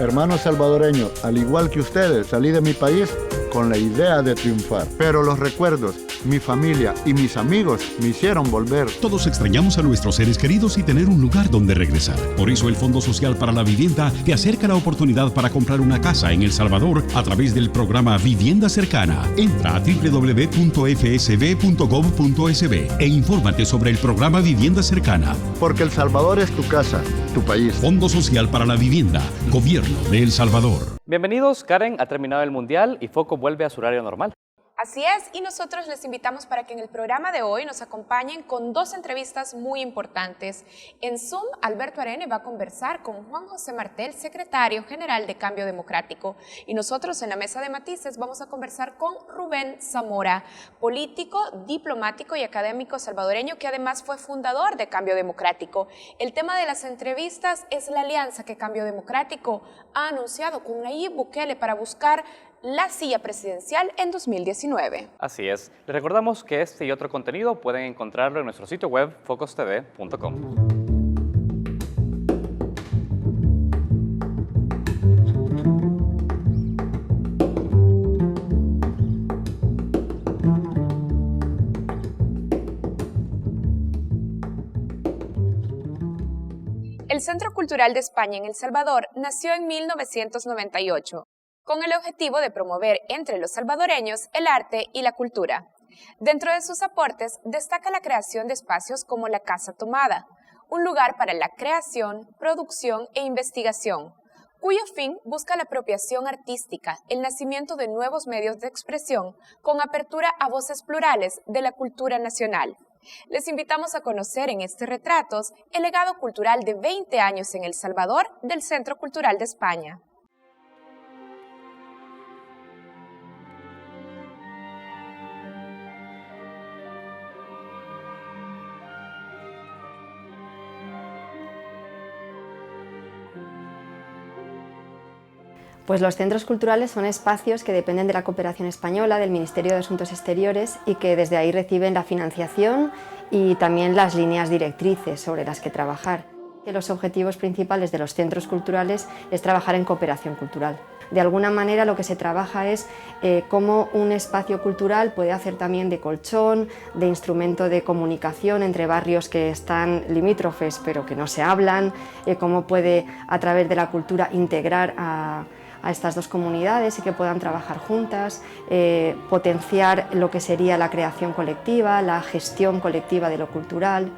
Hermanos salvadoreños, al igual que ustedes, salí de mi país con la idea de triunfar. Pero los recuerdos, mi familia y mis amigos me hicieron volver. Todos extrañamos a nuestros seres queridos y tener un lugar donde regresar. Por eso el Fondo Social para la Vivienda te acerca la oportunidad para comprar una casa en El Salvador a través del programa Vivienda Cercana. Entra a www.fsb.gov.sb e infórmate sobre el programa Vivienda Cercana. Porque El Salvador es tu casa, tu país. Fondo Social para la Vivienda, Gobierno de El Salvador. Bienvenidos, Karen. Ha terminado el Mundial y Foco vuelve a su horario normal. Así es, y nosotros les invitamos para que en el programa de hoy nos acompañen con dos entrevistas muy importantes. En Zoom, Alberto Arene va a conversar con Juan José Martel, secretario general de Cambio Democrático. Y nosotros en la mesa de matices vamos a conversar con Rubén Zamora, político, diplomático y académico salvadoreño que además fue fundador de Cambio Democrático. El tema de las entrevistas es la alianza que Cambio Democrático ha anunciado con Nayib Bukele para buscar la silla presidencial en 2019. Así es. Les recordamos que este y otro contenido pueden encontrarlo en nuestro sitio web focostv.com. El Centro Cultural de España en El Salvador nació en 1998. Con el objetivo de promover entre los salvadoreños el arte y la cultura. Dentro de sus aportes destaca la creación de espacios como la Casa Tomada, un lugar para la creación, producción e investigación, cuyo fin busca la apropiación artística, el nacimiento de nuevos medios de expresión con apertura a voces plurales de la cultura nacional. Les invitamos a conocer en este Retratos el legado cultural de 20 años en El Salvador del Centro Cultural de España. Pues los centros culturales son espacios que dependen de la cooperación española, del Ministerio de Asuntos Exteriores y que desde ahí reciben la financiación y también las líneas directrices sobre las que trabajar. Los objetivos principales de los centros culturales es trabajar en cooperación cultural. De alguna manera lo que se trabaja es cómo un espacio cultural puede hacer también de colchón, de instrumento de comunicación entre barrios que están limítrofes pero que no se hablan, cómo puede a través de la cultura integrar a estas dos comunidades y que puedan trabajar juntas, potenciar lo que sería la creación colectiva, la gestión colectiva de lo cultural.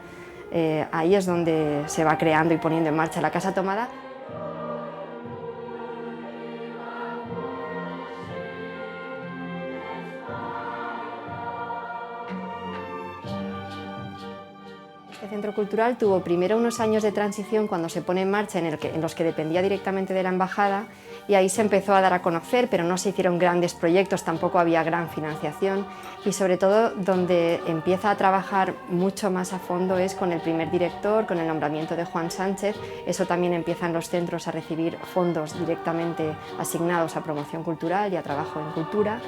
Ahí es donde se va creando y poniendo en marcha la Casa Tomada. El Centro Cultural tuvo primero unos años de transición cuando se pone en marcha en los que dependía directamente de la embajada y ahí se empezó a dar a conocer, pero no se hicieron grandes proyectos, tampoco había gran financiación y sobre todo donde empieza a trabajar mucho más a fondo es con el primer director, con el nombramiento de Juan Sánchez. Eso también empiezan los centros a recibir fondos directamente asignados a promoción cultural y a trabajo en cultura.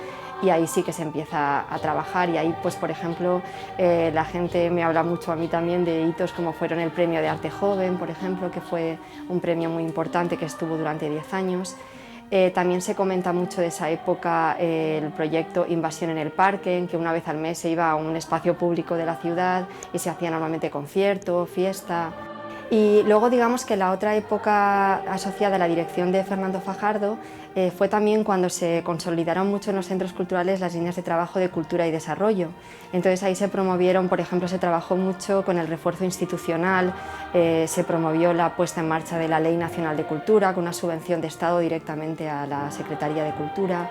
Y ahí sí que se empieza a trabajar y ahí, pues por ejemplo, la gente me habla mucho a mí también de hitos como fueron el Premio de Arte Joven, por ejemplo, que fue un premio muy importante que estuvo durante 10 años. También se comenta mucho de esa época el proyecto Invasión en el Parque, en que una vez al mes se iba a un espacio público de la ciudad y se hacía normalmente concierto, fiesta. Y luego digamos que la otra época asociada a la dirección de Fernando Fajardo fue también cuando se consolidaron mucho en los centros culturales las líneas de trabajo de cultura y desarrollo. Entonces ahí se promovieron, por ejemplo, se trabajó mucho con el refuerzo institucional, se promovió la puesta en marcha de la Ley Nacional de Cultura con una subvención de Estado directamente a la Secretaría de Cultura.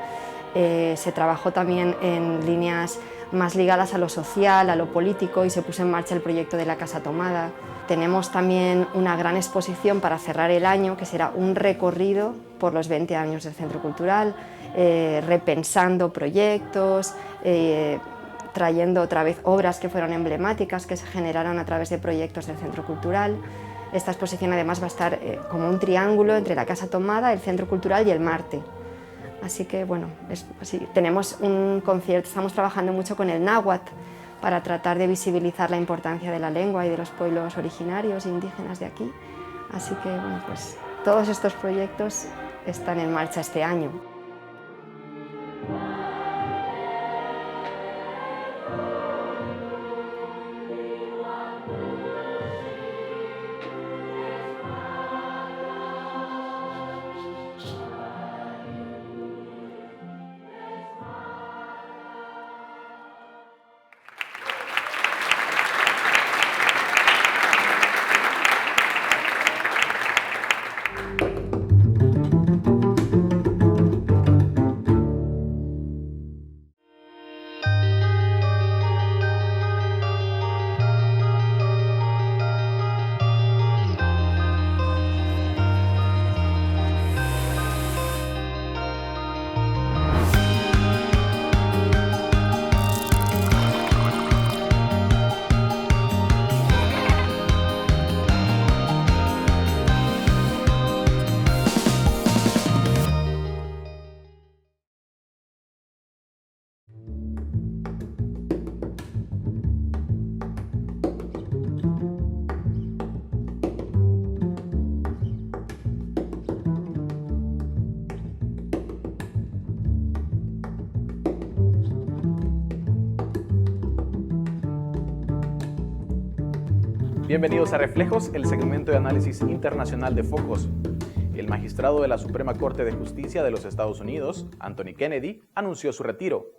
Se trabajó también en líneas más ligadas a lo social, a lo político y se puso en marcha el proyecto de la Casa Tomada. Tenemos también una gran exposición para cerrar el año, que será un recorrido por los 20 años del Centro Cultural, repensando proyectos, trayendo otra vez obras que fueron emblemáticas, que se generaron a través de proyectos del Centro Cultural. Esta exposición además va a estar como un triángulo entre la Casa Tomada, el Centro Cultural y el Marte. Así que bueno, tenemos un concierto, estamos trabajando mucho con el náhuatl, para tratar de visibilizar la importancia de la lengua y de los pueblos originarios e indígenas de aquí. Así que, bueno, pues todos estos proyectos están en marcha este año. Bienvenidos a Reflejos, el segmento de análisis internacional de Focos. El magistrado de la Suprema Corte de Justicia de los Estados Unidos, Anthony Kennedy, anunció su retiro.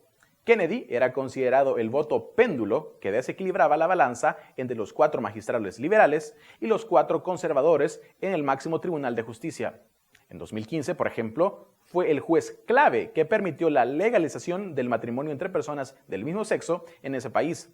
Kennedy era considerado el voto péndulo que desequilibraba la balanza entre los 4 magistrados liberales y los 4 conservadores en el máximo tribunal de justicia. En 2015, por ejemplo, fue el juez clave que permitió la legalización del matrimonio entre personas del mismo sexo en ese país.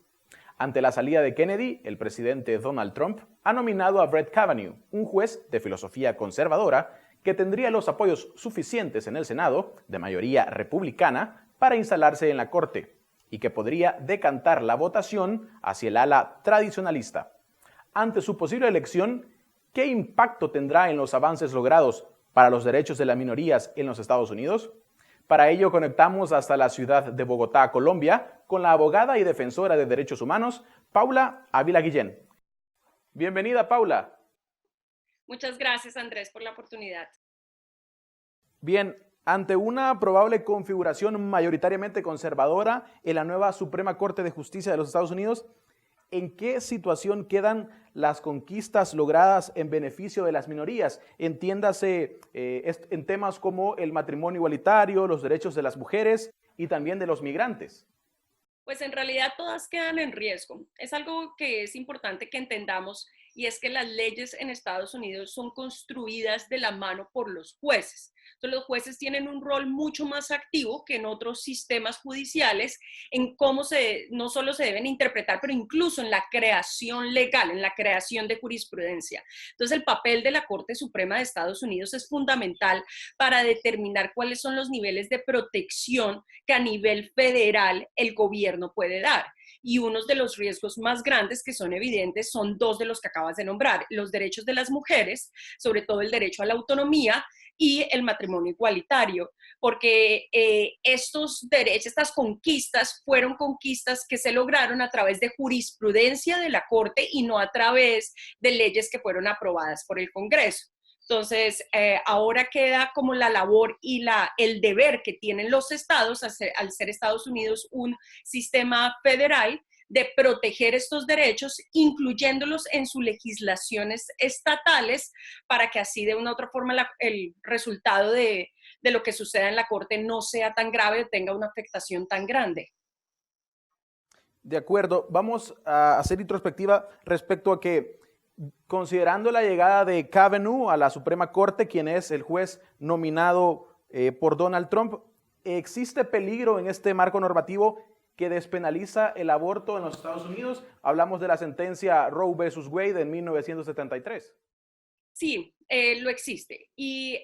Ante la salida de Kennedy, el presidente Donald Trump ha nominado a Brett Kavanaugh, un juez de filosofía conservadora que tendría los apoyos suficientes en el Senado, de mayoría republicana, para instalarse en la Corte, y que podría decantar la votación hacia el ala tradicionalista. Ante su posible elección, ¿qué impacto tendrá en los avances logrados para los derechos de las minorías en los Estados Unidos? Para ello conectamos hasta la ciudad de Bogotá, Colombia, con la abogada y defensora de derechos humanos, Paula Ávila Guillén. Bienvenida, Paula. Muchas gracias, Andrés, por la oportunidad. Bien, ante una probable configuración mayoritariamente conservadora en la nueva Suprema Corte de Justicia de los Estados Unidos, ¿en qué situación quedan las conquistas logradas en beneficio de las minorías? Entiéndase en temas como el matrimonio igualitario, los derechos de las mujeres y también de los migrantes. Pues en realidad todas quedan en riesgo. Es algo que es importante que entendamos, y es que las leyes en Estados Unidos son construidas de la mano por los jueces. Entonces los jueces tienen un rol mucho más activo que en otros sistemas judiciales en cómo no solo se deben interpretar, pero incluso en la creación legal, en la creación de jurisprudencia. Entonces el papel de la Corte Suprema de Estados Unidos es fundamental para determinar cuáles son los niveles de protección que a nivel federal el gobierno puede dar. Y uno de los riesgos más grandes que son evidentes son 2 de los que acabas de nombrar: los derechos de las mujeres, sobre todo el derecho a la autonomía, y el matrimonio igualitario, porque estos derechos, estas conquistas fueron conquistas que se lograron a través de jurisprudencia de la Corte y no a través de leyes que fueron aprobadas por el Congreso. Entonces, ahora queda como la labor y el deber que tienen los estados, al ser Estados Unidos un sistema federal, de proteger estos derechos, incluyéndolos en sus legislaciones estatales, para que así de una u otra forma el resultado de lo que suceda en la Corte no sea tan grave o tenga una afectación tan grande. De acuerdo, vamos a hacer introspectiva respecto a que, considerando la llegada de Kavanaugh a la Suprema Corte, quien es el juez nominado por Donald Trump, ¿existe peligro en este marco normativo que despenaliza el aborto en los Estados Unidos? Hablamos de la sentencia Roe versus Wade en 1973. Sí, lo existe. Y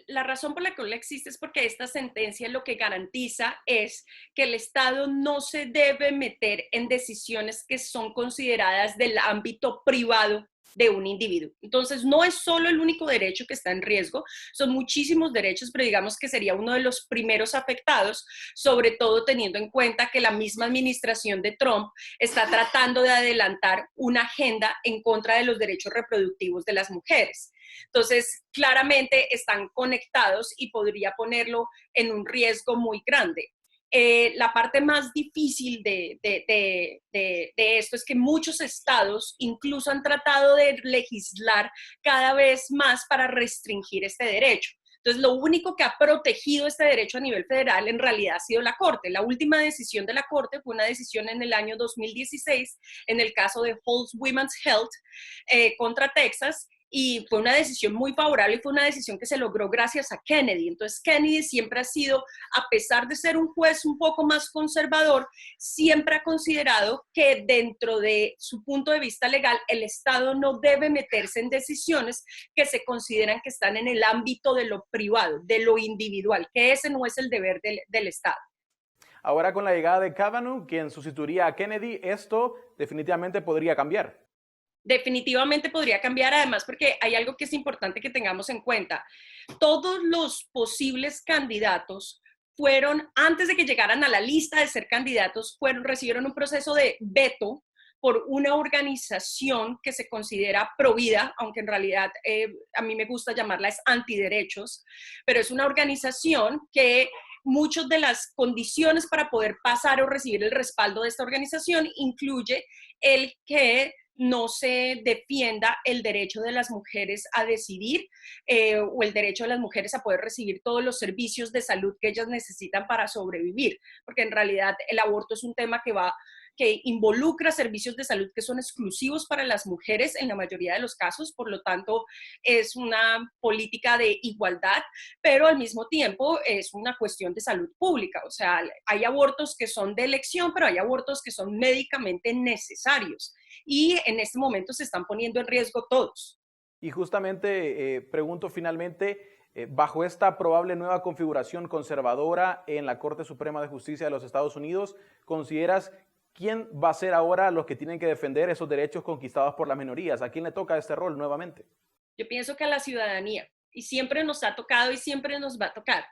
la razón por la que lo existe es porque esta sentencia lo que garantiza es que el Estado no se debe meter en decisiones que son consideradas del ámbito privado de un individuo. Entonces, no es solo el único derecho que está en riesgo, son muchísimos derechos, pero digamos que sería uno de los primeros afectados, sobre todo teniendo en cuenta que la misma administración de Trump está tratando de adelantar una agenda en contra de los derechos reproductivos de las mujeres. Entonces, claramente están conectados y podría ponerlo en un riesgo muy grande. La parte más difícil de esto es que muchos estados incluso han tratado de legislar cada vez más para restringir este derecho. Entonces, lo único que ha protegido este derecho a nivel federal en realidad ha sido la Corte. La última decisión de la Corte fue una decisión en el año 2016 en el caso de Halls Women's Health contra Texas, y fue una decisión muy favorable y fue una decisión que se logró gracias a Kennedy. Entonces, Kennedy siempre ha sido, a pesar de ser un juez un poco más conservador, siempre ha considerado que dentro de su punto de vista legal, el Estado no debe meterse en decisiones que se consideran que están en el ámbito de lo privado, de lo individual, que ese no es el deber del Estado. Ahora, con la llegada de Kavanaugh, quien sustituiría a Kennedy, esto definitivamente podría cambiar. Definitivamente podría cambiar, además porque hay algo que es importante que tengamos en cuenta. Todos los posibles candidatos fueron, antes de que llegaran a la lista de ser candidatos, recibieron un proceso de veto por una organización que se considera provida, aunque en realidad a mí me gusta llamarla es antiderechos, pero es una organización que muchas de las condiciones para poder pasar o recibir el respaldo de esta organización incluye el que no se defienda el derecho de las mujeres a decidir o el derecho de las mujeres a poder recibir todos los servicios de salud que ellas necesitan para sobrevivir, porque en realidad el aborto es un tema que involucra servicios de salud que son exclusivos para las mujeres en la mayoría de los casos, por lo tanto es una política de igualdad, pero al mismo tiempo es una cuestión de salud pública, o sea, hay abortos que son de elección, pero hay abortos que son médicamente necesarios y en este momento se están poniendo en riesgo todos. Y justamente pregunto finalmente, bajo esta probable nueva configuración conservadora en la Corte Suprema de Justicia de los Estados Unidos, ¿consideras quién va a ser ahora los que tienen que defender esos derechos conquistados por las minorías? ¿A quién le toca este rol nuevamente? Yo pienso que a la ciudadanía, y siempre nos ha tocado y siempre nos va a tocar.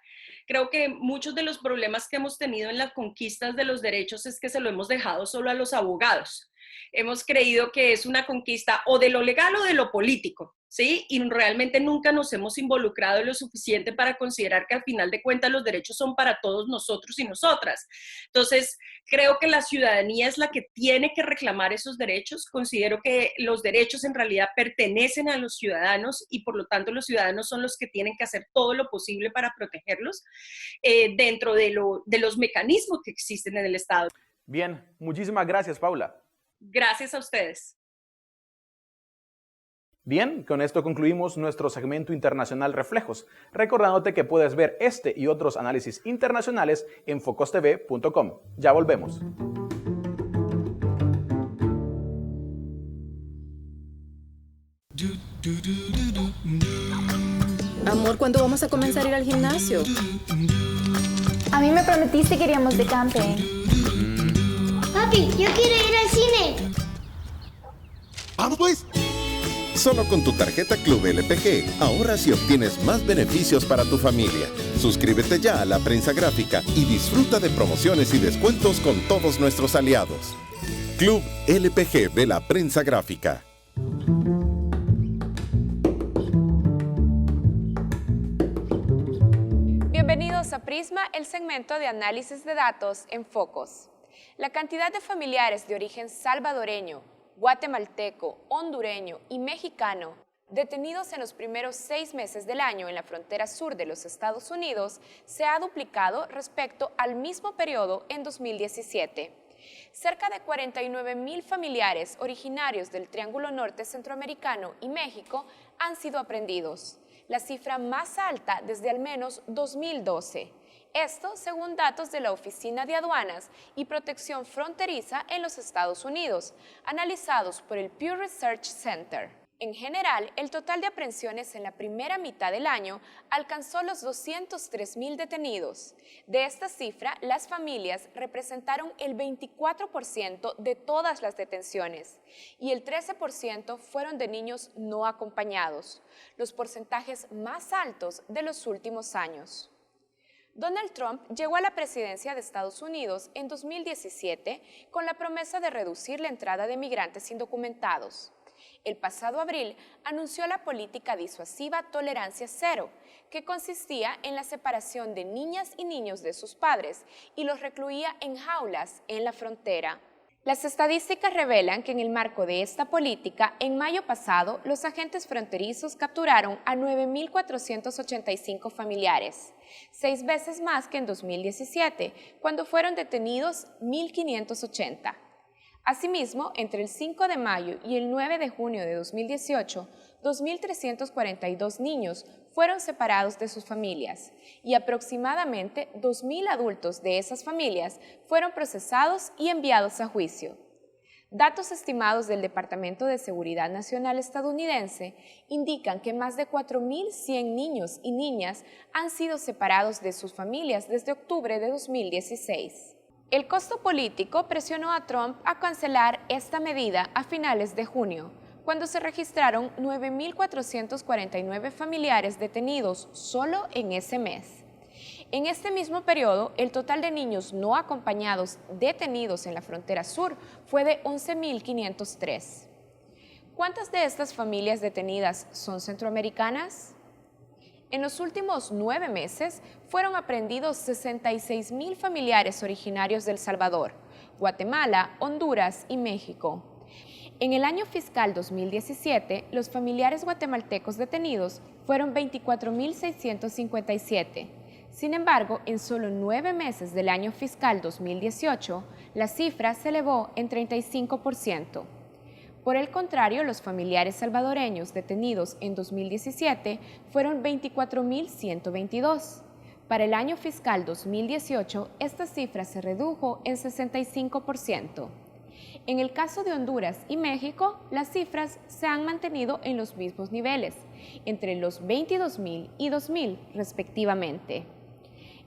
Creo que muchos de los problemas que hemos tenido en las conquistas de los derechos es que se lo hemos dejado solo a los abogados. Hemos creído que es una conquista o de lo legal o de lo político, ¿sí? Y realmente nunca nos hemos involucrado lo suficiente para considerar que al final de cuentas los derechos son para todos nosotros y nosotras. Entonces, creo que la ciudadanía es la que tiene que reclamar esos derechos. Considero que los derechos en realidad pertenecen a los ciudadanos y por lo tanto los ciudadanos son los que tienen que hacer todo lo posible para protegerlos dentro de los mecanismos que existen en el Estado. Bien, muchísimas gracias, Paula. Gracias a ustedes. Bien, con esto concluimos nuestro segmento internacional Reflejos, recordándote que puedes ver este y otros análisis internacionales en focostv.com. Ya volvemos. Amor, ¿cuándo vamos a comenzar a ir al gimnasio? A mí me prometiste que iríamos de camping. Papi, yo quiero ir al cine. ¡Vamos pues! Solo con tu tarjeta Club LPG ahorras y obtienes más beneficios para tu familia. Suscríbete ya a La Prensa Gráfica y disfruta de promociones y descuentos con todos nuestros aliados. Club LPG de La Prensa Gráfica. Bienvenidos a Prisma, el segmento de análisis de datos en focos. La cantidad de familiares de origen salvadoreño, guatemalteco, hondureño y mexicano detenidos en los primeros 6 meses del año en la frontera sur de los Estados Unidos se ha duplicado respecto al mismo periodo en 2017. Cerca de 49,000 familiares originarios del Triángulo Norte Centroamericano y México han sido aprehendidos, la cifra más alta desde al menos 2012. Esto según datos de la Oficina de Aduanas y Protección Fronteriza en los Estados Unidos, analizados por el Pew Research Center. En general, el total de aprehensiones en la primera mitad del año alcanzó los 203.000 detenidos. De esta cifra, las familias representaron el 24% de todas las detenciones y el 13% fueron de niños no acompañados, los porcentajes más altos de los últimos años. Donald Trump llegó a la presidencia de Estados Unidos en 2017 con la promesa de reducir la entrada de migrantes indocumentados. El pasado abril anunció la política disuasiva Tolerancia Cero, que consistía en la separación de niñas y niños de sus padres y los recluía en jaulas en la frontera. Las estadísticas revelan que en el marco de esta política, en mayo pasado, los agentes fronterizos capturaron a 9.485 familiares, 6 veces más que en 2017, cuando fueron detenidos 1.580. Asimismo, entre el 5 de mayo y el 9 de junio de 2018, 2.342 niños fueron separados de sus familias y aproximadamente 2.000 adultos de esas familias fueron procesados y enviados a juicio. Datos estimados del Departamento de Seguridad Nacional estadounidense indican que más de 4.100 niños y niñas han sido separados de sus familias desde octubre de 2016. El costo político presionó a Trump a cancelar esta medida a finales de junio, cuando se registraron 9.449 familiares detenidos solo en ese mes. En este mismo periodo, el total de niños no acompañados detenidos en la frontera sur fue de 11.503. ¿Cuántas de estas familias detenidas son centroamericanas? En los últimos 9 meses fueron aprehendidos 66.000 familiares originarios de El Salvador, Guatemala, Honduras y México. En el año fiscal 2017, los familiares guatemaltecos detenidos fueron 24.657. Sin embargo, en solo 9 meses del año fiscal 2018, la cifra se elevó en 35%. Por el contrario, los familiares salvadoreños detenidos en 2017 fueron 24.122. Para el año fiscal 2018, esta cifra se redujo en 65%. En el caso de Honduras y México, las cifras se han mantenido en los mismos niveles, entre los 22.000 y 2.000 respectivamente.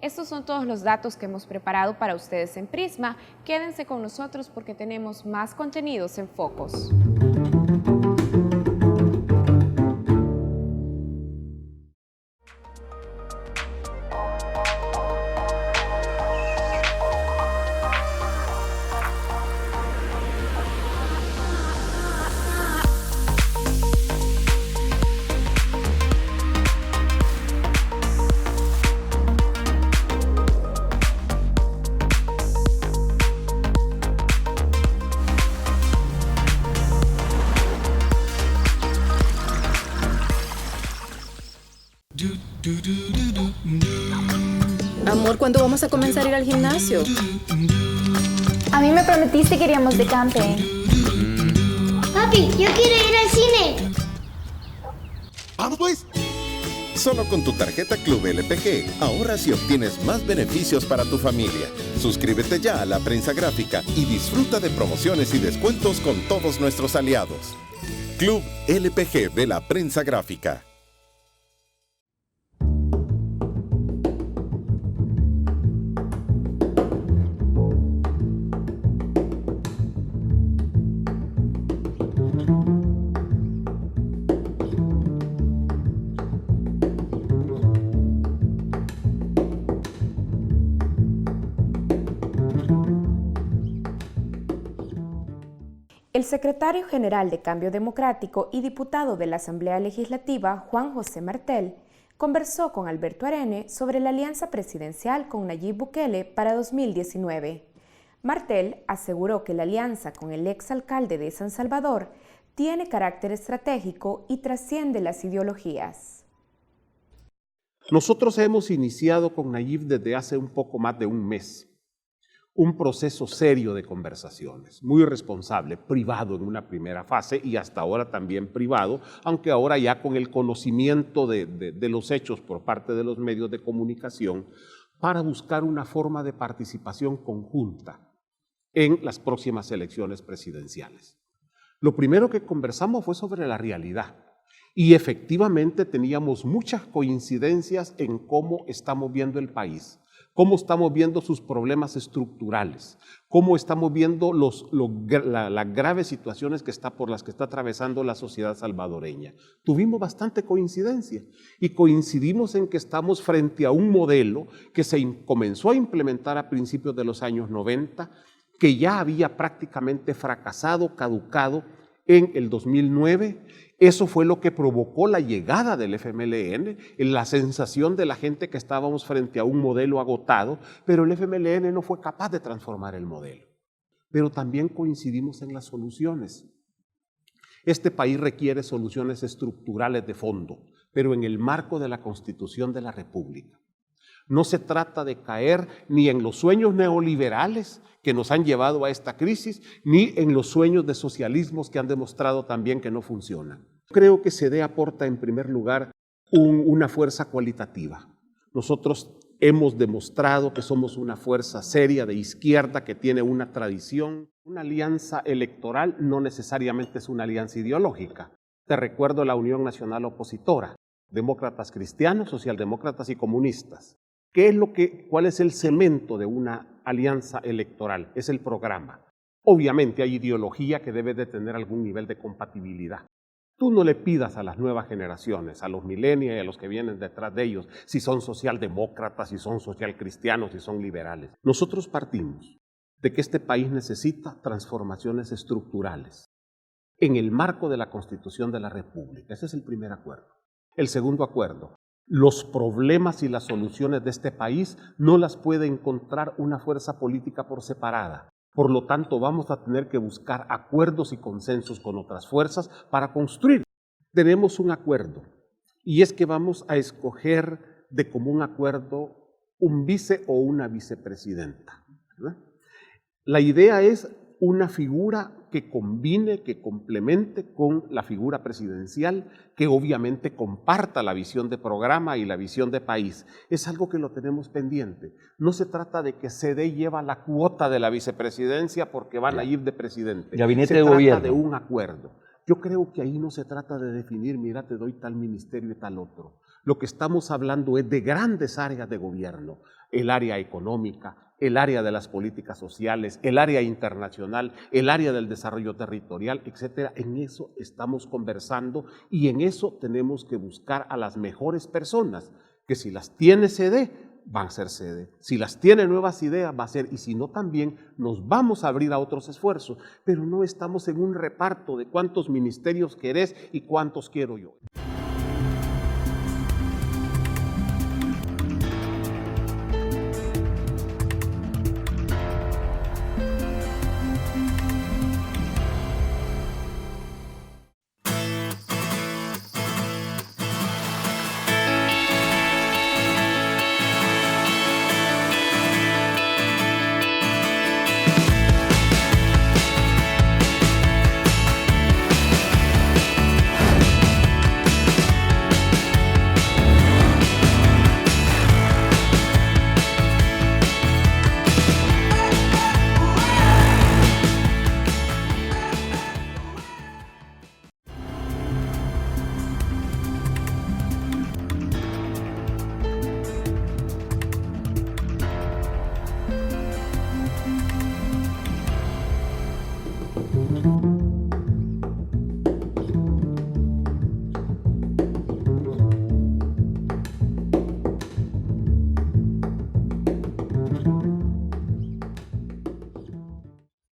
Estos son todos los datos que hemos preparado para ustedes en Prisma. Quédense con nosotros porque tenemos más contenidos en Focos. Amor, ¿cuándo vamos a comenzar a ir al gimnasio? A mí me prometiste que iríamos de camping. Papi, yo quiero ir al cine. ¡Vamos pues! Solo con tu tarjeta Club LPG ahorras y obtienes más beneficios para tu familia. Suscríbete ya a la prensa gráfica y disfruta de promociones y descuentos con todos nuestros aliados. Club LPG de la prensa gráfica. El secretario general de Cambio Democrático y diputado de la Asamblea Legislativa, Juan José Martel, conversó con Alberto Arene sobre la alianza presidencial con Nayib Bukele para 2019. Martel aseguró que la alianza con el exalcalde de San Salvador tiene carácter estratégico y trasciende las ideologías. Nosotros hemos iniciado con Nayib desde hace un poco más de un mes un proceso serio de conversaciones, muy responsable, privado en una primera fase y hasta ahora también privado, aunque ahora ya con el conocimiento de los hechos por parte de los medios de comunicación, para buscar una forma de participación conjunta en las próximas elecciones presidenciales. Lo primero que conversamos fue sobre la realidad. Y efectivamente teníamos muchas coincidencias en cómo estamos viendo el país, cómo estamos viendo sus problemas estructurales, cómo estamos viendo las graves situaciones por las que está atravesando la sociedad salvadoreña. Tuvimos bastante coincidencia y coincidimos en que estamos frente a un modelo que se comenzó a implementar a principios de los años 90, que ya había prácticamente fracasado, caducado en el 2009. Eso fue lo que provocó la llegada del FMLN, la sensación de la gente que estábamos frente a un modelo agotado, pero el FMLN no fue capaz de transformar el modelo. Pero también coincidimos en las soluciones. Este país requiere soluciones estructurales de fondo, pero en el marco de la Constitución de la República. No se trata de caer ni en los sueños neoliberales que nos han llevado a esta crisis, ni en los sueños de socialismos que han demostrado también que no funcionan. Creo que CD aporta en primer lugar una fuerza cualitativa. Nosotros hemos demostrado que somos una fuerza seria de izquierda que tiene una tradición. Una alianza electoral no necesariamente es una alianza ideológica. Te recuerdo la Unión Nacional Opositora, demócratas cristianos, socialdemócratas y comunistas. ¿Cuál es el cemento de una alianza electoral? Es el programa. Obviamente hay ideología que debe de tener algún nivel de compatibilidad. Tú no le pidas a las nuevas generaciones, a los millennials y a los que vienen detrás de ellos, si son socialdemócratas, si son socialcristianos, si son liberales. Nosotros partimos de que este país necesita transformaciones estructurales en el marco de la Constitución de la República. Ese es el primer acuerdo. El segundo acuerdo. Los problemas y las soluciones de este país no las puede encontrar una fuerza política por separada. Por lo tanto, vamos a tener que buscar acuerdos y consensos con otras fuerzas para construir. Tenemos un acuerdo y es que vamos a escoger de común acuerdo un vice o una vicepresidenta, ¿verdad? La idea es una figura que combine, que complemente con la figura presidencial, que obviamente comparta la visión de programa y la visión de país. Es algo que lo tenemos pendiente. No se trata de que CD lleva la cuota de la vicepresidencia porque van a ir de presidente. Gabinete de gobierno. Se trata de un acuerdo. Yo creo que ahí no se trata de definir, mira, te doy tal ministerio y tal otro. Lo que estamos hablando es de grandes áreas de gobierno, el área económica, el área de las políticas sociales, el área internacional, el área del desarrollo territorial, etcétera. En eso estamos conversando y en eso tenemos que buscar a las mejores personas, que si las tiene CD, van a ser CD. Si las tiene nuevas ideas, va a ser, y si no también nos vamos a abrir a otros esfuerzos, pero no estamos en un reparto de cuántos ministerios querés y cuántos quiero yo.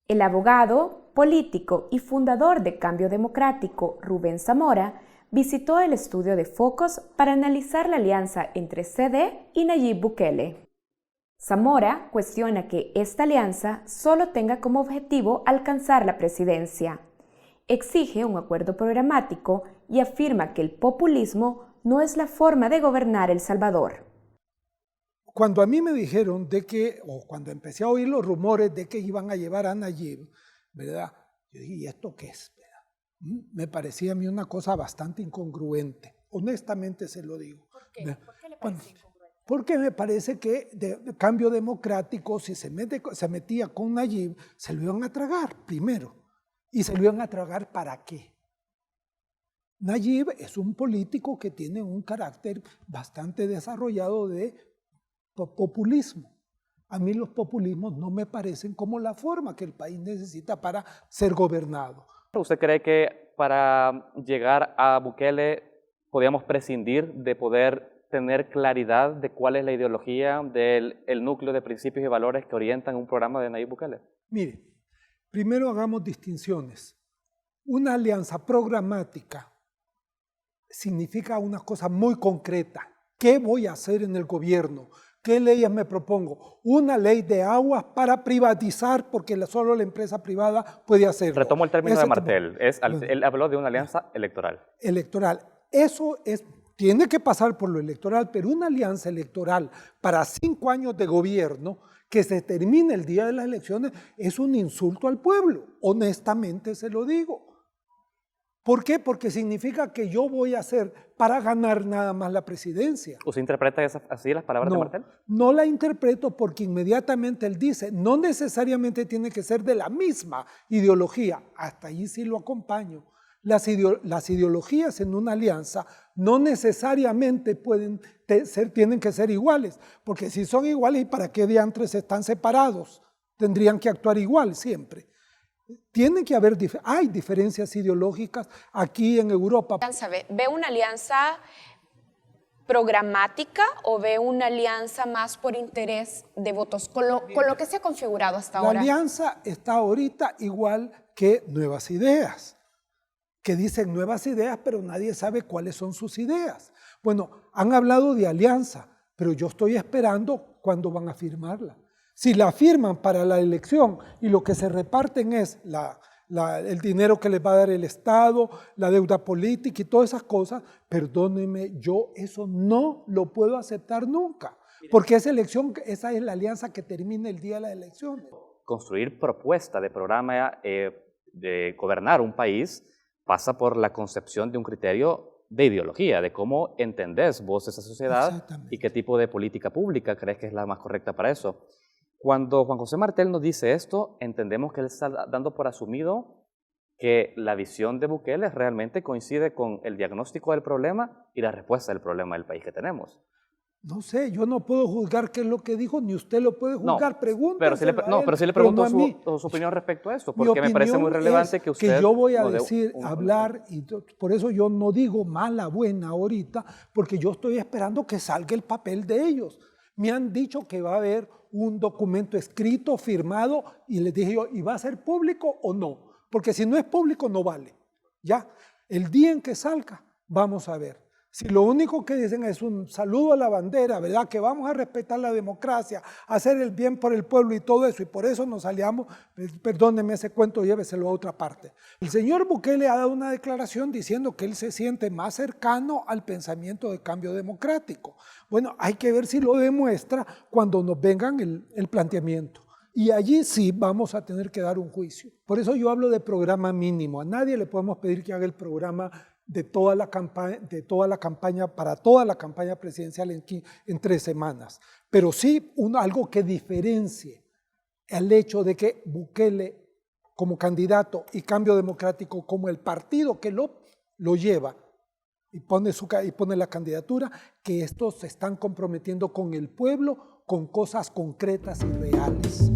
El abogado, político y fundador de Cambio Democrático, Rubén Zamora, visitó el estudio de Focos para analizar la alianza entre CD y Nayib Bukele. Zamora cuestiona que esta alianza solo tenga como objetivo alcanzar la presidencia. Exige un acuerdo programático y afirma que el populismo no es la forma de gobernar El Salvador. Cuando a mí me dijeron o cuando empecé a oír los rumores de que iban a llevar a Nayib, ¿verdad? Yo dije, ¿y esto qué es? ¿Verdad? Me parecía a mí una cosa bastante incongruente. Honestamente se lo digo. ¿Por qué? ¿Por qué le parece incongruente? Porque me parece que de Cambio Democrático, si se metía con Nayib, se lo iban a tragar primero. ¿Y se lo iban a tragar para qué? Nayib es un político que tiene un carácter bastante desarrollado de populismo. A mí los populismos no me parecen como la forma que el país necesita para ser gobernado. ¿Usted cree que para llegar a Bukele podríamos prescindir de poder tener claridad de cuál es la ideología del núcleo de principios y valores que orientan un programa de Nayib Bukele? Mire, primero hagamos distinciones. Una alianza programática significa una cosa muy concreta. ¿Qué voy a hacer en el gobierno? ¿Qué leyes me propongo? Una ley de aguas para privatizar, porque solo la empresa privada puede hacerlo. Retomo el término de Martel. Él habló de una alianza electoral. Electoral. Eso tiene que pasar por lo electoral, pero una alianza electoral para 5 años de gobierno que se termine el día de las elecciones es un insulto al pueblo. Honestamente se lo digo. ¿Por qué? Porque significa que yo voy a hacer para ganar nada más la presidencia. ¿Usted interpreta así las palabras de Martel? No la interpreto porque inmediatamente él dice, no necesariamente tiene que ser de la misma ideología. Hasta ahí sí lo acompaño. Las ideologías en una alianza no necesariamente tienen que ser iguales, porque si son iguales, ¿y para qué diantres están separados? Tendrían que actuar igual siempre. Tiene que haber, hay diferencias ideológicas aquí en Europa. ¿Ve una alianza programática o ve una alianza más por interés de votos con lo que se ha configurado hasta ahora? La alianza está ahorita igual que Nuevas Ideas, que dicen nuevas ideas, pero nadie sabe cuáles son sus ideas. Bueno, han hablado de alianza, pero yo estoy esperando cuándo van a firmarla. Si la firman para la elección y lo que se reparten es el dinero que les va a dar el Estado, la deuda política y todas esas cosas, perdónenme, yo eso no lo puedo aceptar nunca, porque esa es la alianza que termina el día de las elecciones. Construir propuesta de programa de gobernar un país pasa por la concepción de un criterio de ideología, de cómo entendés vos esa sociedad y qué tipo de política pública crees que es la más correcta para eso. Cuando Juan José Martel nos dice esto, entendemos que él está dando por asumido que la visión de Bukele realmente coincide con el diagnóstico del problema y la respuesta del problema del país que tenemos. No sé, yo no puedo juzgar qué es lo que dijo, ni usted lo puede juzgar, pero sí le pregunto su opinión respecto a esto, porque me parece muy relevante que usted... Que yo voy a hablar, y por eso yo no digo mala, buena ahorita, porque yo estoy esperando que salga el papel de ellos. Me han dicho que va a haber un documento escrito, firmado, y les dije yo, ¿y va a ser público o no? Porque si no es público, no vale. Ya, el día en que salga, vamos a ver. Si lo único que dicen es un saludo a la bandera, ¿verdad? Que vamos a respetar la democracia, hacer el bien por el pueblo y todo eso, y por eso nos aliamos, perdónenme ese cuento, lléveselo a otra parte. El señor Bukele ha dado una declaración diciendo que él se siente más cercano al pensamiento de cambio democrático. Bueno, hay que ver si lo demuestra cuando nos vengan el planteamiento. Y allí sí vamos a tener que dar un juicio. Por eso yo hablo de programa mínimo. A nadie le podemos pedir que haga el programa de toda la campaña, para toda la campaña presidencial en 3 semanas. Pero sí algo que diferencie el hecho de que Bukele como candidato y Cambio Democrático como el partido que lo lleva y pone la candidatura, que estos se están comprometiendo con el pueblo con cosas concretas y reales.